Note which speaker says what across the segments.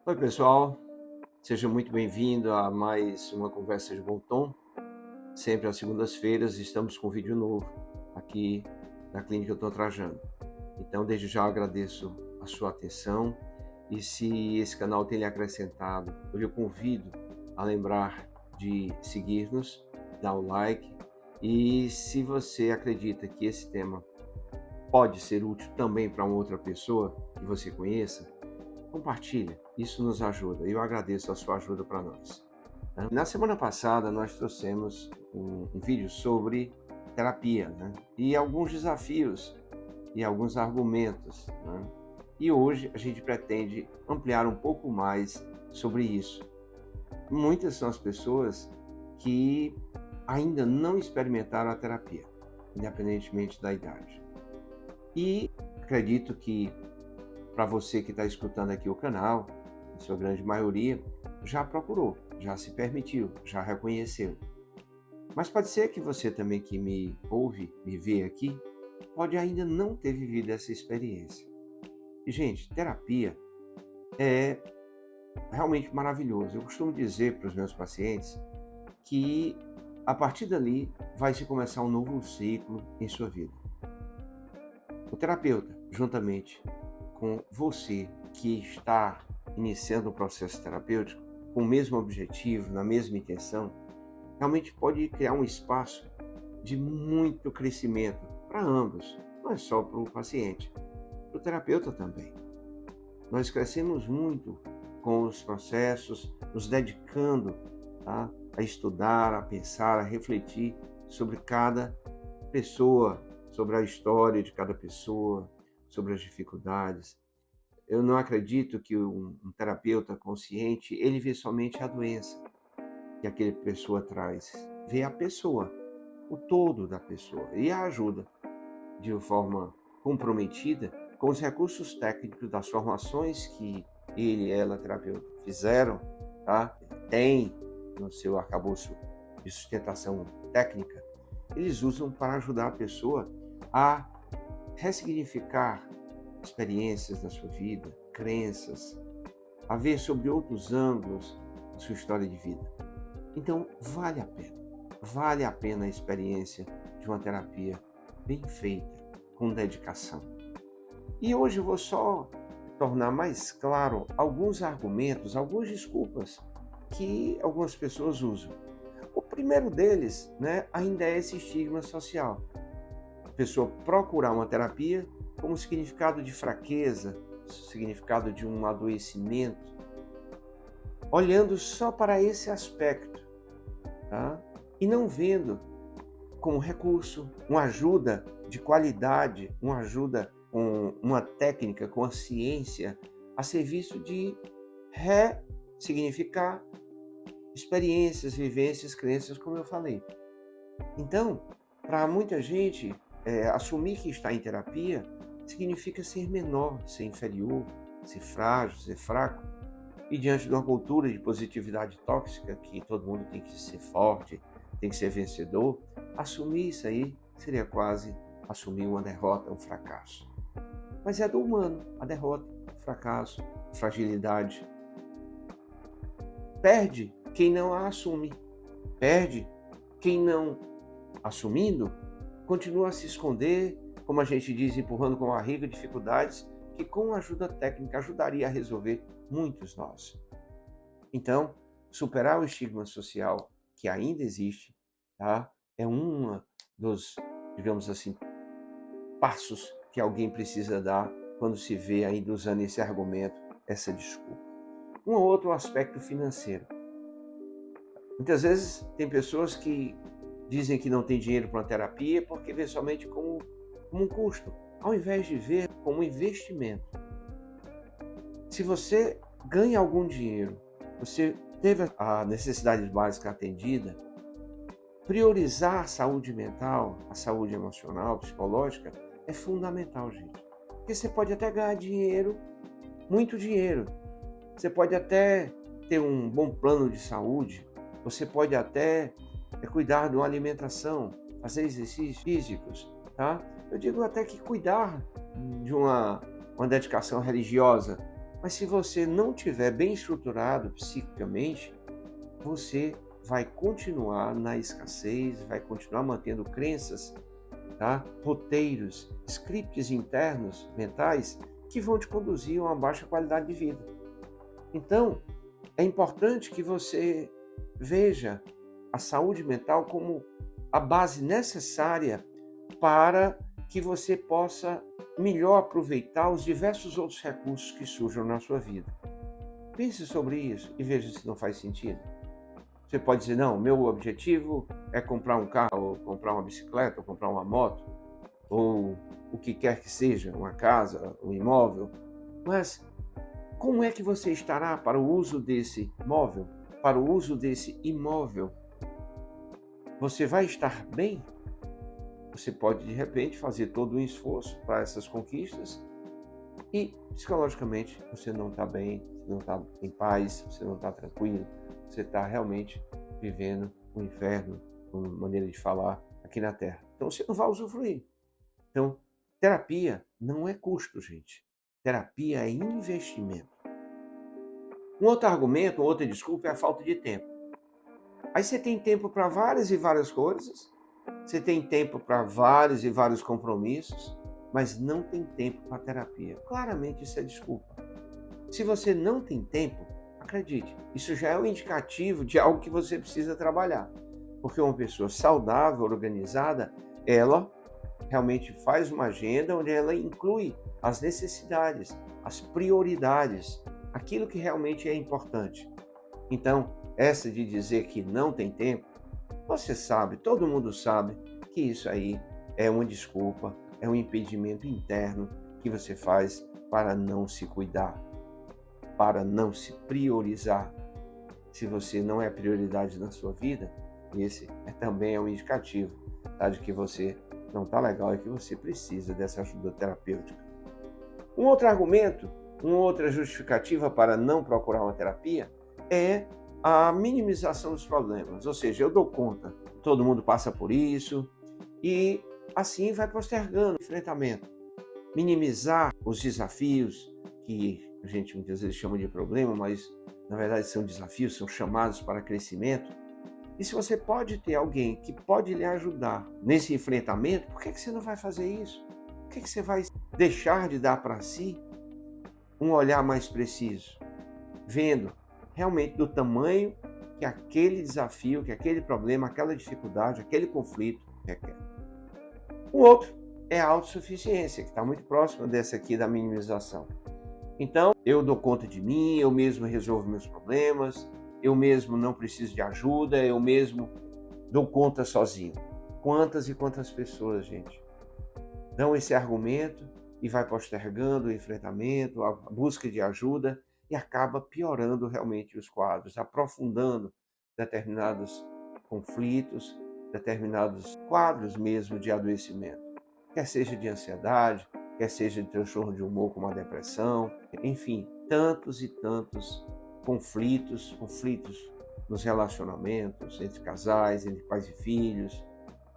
Speaker 1: Oi, pessoal, seja muito bem-vindo a mais uma conversa de bom tom. Sempre às segundas-feiras estamos com um vídeo novo aqui na Clínica Doutor Trajano. Então, desde já eu agradeço a sua atenção e se esse canal tem lhe acrescentado, eu lhe convido a lembrar de seguir-nos, dar o like e se você acredita que esse tema pode ser útil também para uma outra pessoa que você conheça, compartilha, isso nos ajuda e eu agradeço a sua ajuda para nós. Na semana passada nós trouxemos um vídeo sobre terapia, né? E alguns desafios e alguns argumentos, né? E hoje a gente pretende ampliar um pouco mais sobre isso. Muitas são as pessoas que ainda não experimentaram a terapia, independentemente da idade. E acredito que para você que está escutando aqui o canal, em sua grande maioria, já procurou, já se permitiu, já reconheceu. Mas pode ser que você também que me ouve, me vê aqui, pode ainda não ter vivido essa experiência. E, gente, terapia é realmente maravilhoso. Eu costumo dizer para os meus pacientes que a partir dali vai se começar um novo ciclo em sua vida. O terapeuta, juntamente com você que está iniciando um processo terapêutico, com o mesmo objetivo, na mesma intenção, realmente pode criar um espaço de muito crescimento para ambos, não é só para o paciente, para o terapeuta também. Nós crescemos muito com os processos, nos dedicando, tá, a estudar, a pensar, a refletir sobre cada pessoa, sobre a história de cada pessoa, sobre as dificuldades. Eu não acredito que um terapeuta consciente, ele vê somente a doença que aquela pessoa traz. Vê a pessoa, o todo da pessoa e a ajuda de uma forma comprometida com os recursos técnicos das formações que ele, ela, terapeuta, fizeram, tá? Tem no seu arcabouço de sustentação técnica, eles usam para ajudar a pessoa a ressignificar experiências da sua vida, crenças, a ver sobre outros ângulos a sua história de vida. Então, vale a pena a experiência de uma terapia bem feita, com dedicação. E hoje eu vou só tornar mais claro alguns argumentos, algumas desculpas que algumas pessoas usam. O primeiro deles, né, ainda é esse estigma social. A pessoa procurar uma terapia como significado de fraqueza, significado de um adoecimento, olhando só para esse aspecto, tá? E não vendo como recurso, uma ajuda de qualidade, uma ajuda com uma técnica, com a ciência, a serviço de ressignificar experiências, vivências, crenças, como eu falei. Então, para muita gente, assumir que está em terapia significa ser menor, ser inferior, ser frágil, ser fraco. E diante de uma cultura de positividade tóxica, que todo mundo tem que ser forte, tem que ser vencedor, assumir isso aí seria quase assumir uma derrota, um fracasso. Mas é do humano, a derrota, o fracasso, a fragilidade. Perde quem não a assume. Perde quem não, assumindo, continua a se esconder, como a gente diz, empurrando com a barriga dificuldades que com ajuda técnica ajudaria a resolver muitos nós. Então, superar o estigma social que ainda existe, tá? É um dos, digamos assim, passos que alguém precisa dar quando se vê ainda usando esse argumento, essa desculpa. Um outro aspecto financeiro. Muitas vezes tem pessoas que dizem que não tem dinheiro para uma terapia porque vê somente como um custo, ao invés de ver como um investimento. Se você ganha algum dinheiro, você teve a necessidade básica atendida, priorizar a saúde mental, a saúde emocional, psicológica, é fundamental, gente. Porque você pode até ganhar dinheiro, muito dinheiro. Você pode até ter um bom plano de saúde, você pode até cuidar de uma alimentação, fazer exercícios físicos, tá? Eu digo até que cuidar de uma dedicação religiosa, Mas se você não estiver bem estruturado psiquicamente, você vai continuar na escassez, vai continuar mantendo crenças, tá? Roteiros, scripts internos mentais que vão te conduzir a uma baixa qualidade de vida. Então, é importante que você veja a saúde mental como a base necessária para que você possa melhor aproveitar os diversos outros recursos que surjam na sua vida. Pense sobre isso e veja se não faz sentido. Você pode dizer, não, meu objetivo é comprar um carro, ou comprar uma bicicleta, ou comprar uma moto, ou o que quer que seja, uma casa, um imóvel. Mas como é que você estará para o uso desse móvel, para o uso desse imóvel? Você vai estar bem? Você pode, de repente, fazer todo um esforço para essas conquistas e, psicologicamente, você não está bem, você não está em paz, você não está tranquilo, você está realmente vivendo um inferno, uma maneira de falar, aqui na Terra. Então, você não vai usufruir. Então, terapia não é custo, gente. Terapia é investimento. Um outro argumento, outra desculpa é a falta de tempo. Aí você tem tempo para várias e várias coisas, você tem tempo para vários e vários compromissos, mas não tem tempo para terapia. Claramente isso é desculpa. Se você não tem tempo, acredite, isso já é um indicativo de algo que você precisa trabalhar. Porque uma pessoa saudável, organizada, ela realmente faz uma agenda onde ela inclui as necessidades, as prioridades, aquilo que realmente é importante. Então, essa de dizer que não tem tempo, você sabe, todo mundo sabe que isso aí é uma desculpa, é um impedimento interno que você faz para não se cuidar, para não se priorizar. Se você não é prioridade na sua vida, esse também é um indicativo, tá, de que você não está legal e que você precisa dessa ajuda terapêutica. Um outro argumento, uma outra justificativa para não procurar uma terapia é a minimização dos problemas. Ou seja, eu dou conta, todo mundo passa por isso e assim vai postergando o enfrentamento. Minimizar os desafios que a gente muitas vezes chama de problema, mas na verdade são desafios, são chamados para crescimento. E se você pode ter alguém que pode lhe ajudar nesse enfrentamento, por que você não vai fazer isso? Por que você vai deixar de dar para si um olhar mais preciso, vendo realmente do tamanho que aquele desafio, que aquele problema, aquela dificuldade, aquele conflito requer? O outro é a autossuficiência, que está muito próxima dessa aqui da minimização. Então, eu dou conta de mim, eu mesmo resolvo meus problemas, eu mesmo não preciso de ajuda, eu mesmo dou conta sozinho. Quantas e quantas pessoas, gente, dão esse argumento e vai postergando o enfrentamento, a busca de ajuda e acaba piorando realmente os quadros, aprofundando determinados conflitos, determinados quadros mesmo de adoecimento, quer seja de ansiedade, quer seja de transtorno de humor como a depressão, enfim, tantos e tantos conflitos nos relacionamentos entre casais, entre pais e filhos,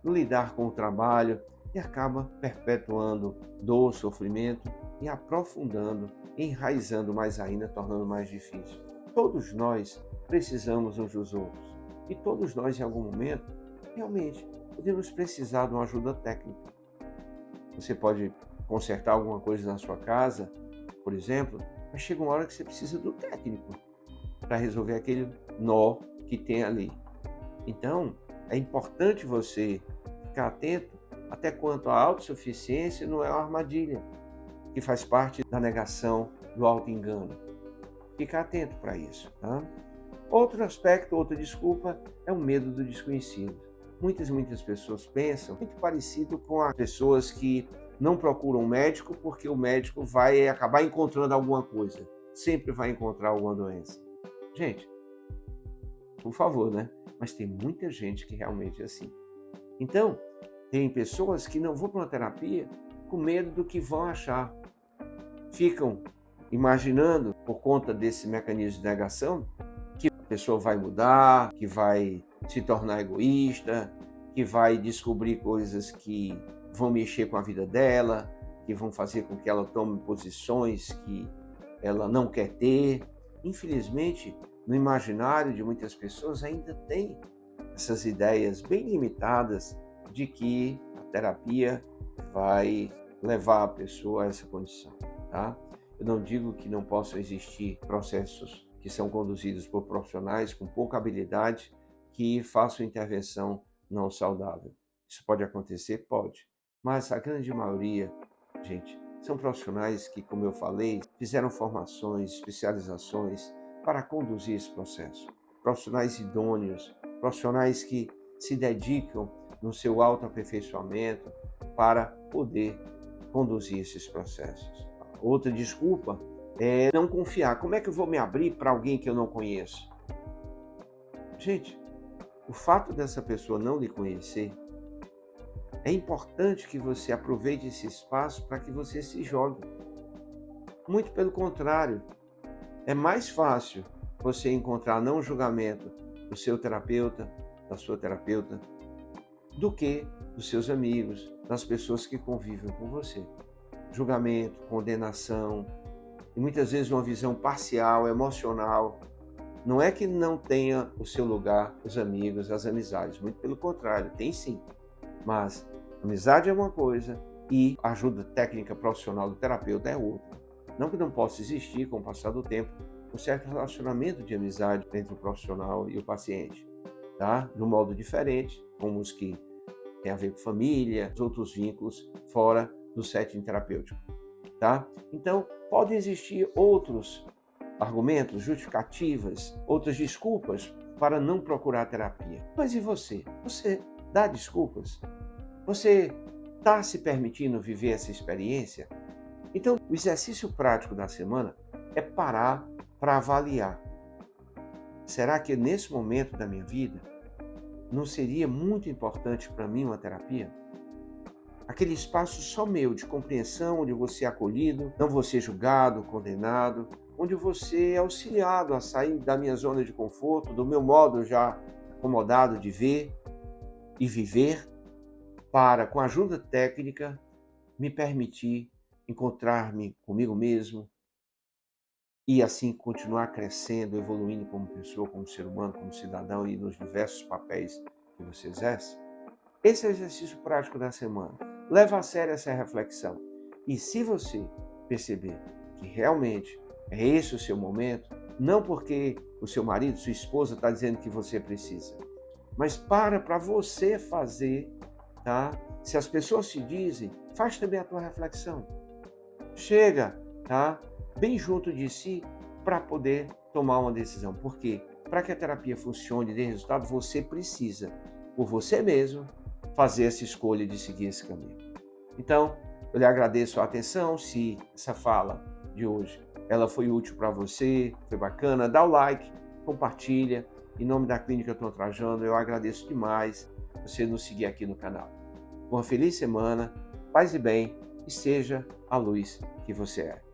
Speaker 1: no lidar com o trabalho, e acaba perpetuando dor, sofrimento e aprofundando, enraizando mais ainda, tornando mais difícil. Todos nós precisamos uns dos outros e todos nós, em algum momento, realmente podemos precisar de uma ajuda técnica. Você pode consertar alguma coisa na sua casa, por exemplo, mas chega uma hora que você precisa do técnico para resolver aquele nó que tem ali. Então, é importante você ficar atento até quanto a autossuficiência não é uma armadilha, que faz parte da negação, do auto-engano. Fica atento para isso, tá? Outro aspecto, outra desculpa, é o medo do desconhecido. Muitas pessoas pensam muito parecido com as pessoas que não procuram um médico porque o médico vai acabar encontrando alguma coisa. Sempre vai encontrar alguma doença. Gente, por favor, né? Mas tem muita gente que realmente é assim. Então, tem pessoas que não vão para uma terapia com medo do que vão achar. Ficam imaginando, por conta desse mecanismo de negação, que a pessoa vai mudar, que vai se tornar egoísta, que vai descobrir coisas que vão mexer com a vida dela, que vão fazer com que ela tome posições que ela não quer ter. Infelizmente, no imaginário de muitas pessoas ainda tem essas ideias bem limitadas de que a terapia vai levar a pessoa a essa condição, tá? Eu não digo que não possam existir processos que são conduzidos por profissionais com pouca habilidade que façam intervenção não saudável. Isso pode acontecer? Pode. Mas a grande maioria, gente, são profissionais que, como eu falei, fizeram formações, especializações para conduzir esse processo. Profissionais idôneos, profissionais que se dedicam no seu autoaperfeiçoamento para poder conduzir esses processos. Outra desculpa é não confiar. Como é que eu vou me abrir para alguém que eu não conheço? Gente, o fato dessa pessoa não lhe conhecer, é importante que você aproveite esse espaço para que você se jogue. Muito pelo contrário, é mais fácil você encontrar não julgamento do seu terapeuta, da sua terapeuta, do que dos seus amigos, das pessoas que convivem com você. Julgamento, condenação, e muitas vezes uma visão parcial, emocional. Não é que não tenha o seu lugar os amigos, as amizades, muito pelo contrário, tem sim. Mas amizade é uma coisa e ajuda técnica profissional do terapeuta é outra. Não que não possa existir, com o passar do tempo, um certo relacionamento de amizade entre o profissional e o paciente, tá? De um modo diferente, como os que têm a ver com família, os outros vínculos fora do setting terapêutico, tá? Então, podem existir outros argumentos, justificativas, outras desculpas para não procurar terapia. Mas e você? Você dá desculpas? Você está se permitindo viver essa experiência? Então, o exercício prático da semana é parar para avaliar. Será que nesse momento da minha vida não seria muito importante para mim uma terapia? Aquele espaço só meu de compreensão, onde você é acolhido, não vou ser julgado, condenado, onde você é auxiliado a sair da minha zona de conforto, do meu modo já acomodado de ver e viver, para, com ajuda técnica, me permitir encontrar-me comigo mesmo e assim continuar crescendo, evoluindo como pessoa, como ser humano, como cidadão e nos diversos papéis que você exerce. Esse é o exercício prático da semana. Leva a sério essa reflexão. E se você perceber que realmente é esse o seu momento, não porque o seu marido, sua esposa está dizendo que você precisa, mas para você fazer, tá? Se as pessoas te dizem, faz também a tua reflexão. Chega, tá? Bem junto de si para poder tomar uma decisão. Porque para que a terapia funcione e dê resultado, você precisa, por você mesmo, fazer essa escolha de seguir esse caminho. Então, eu lhe agradeço a atenção. Se essa fala de hoje ela foi útil para você, foi bacana, dá o like, compartilha. Em nome da Clínica Tô Trajano, eu agradeço demais você nos seguir aqui no canal. Uma feliz semana, paz e bem, e seja a luz que você é.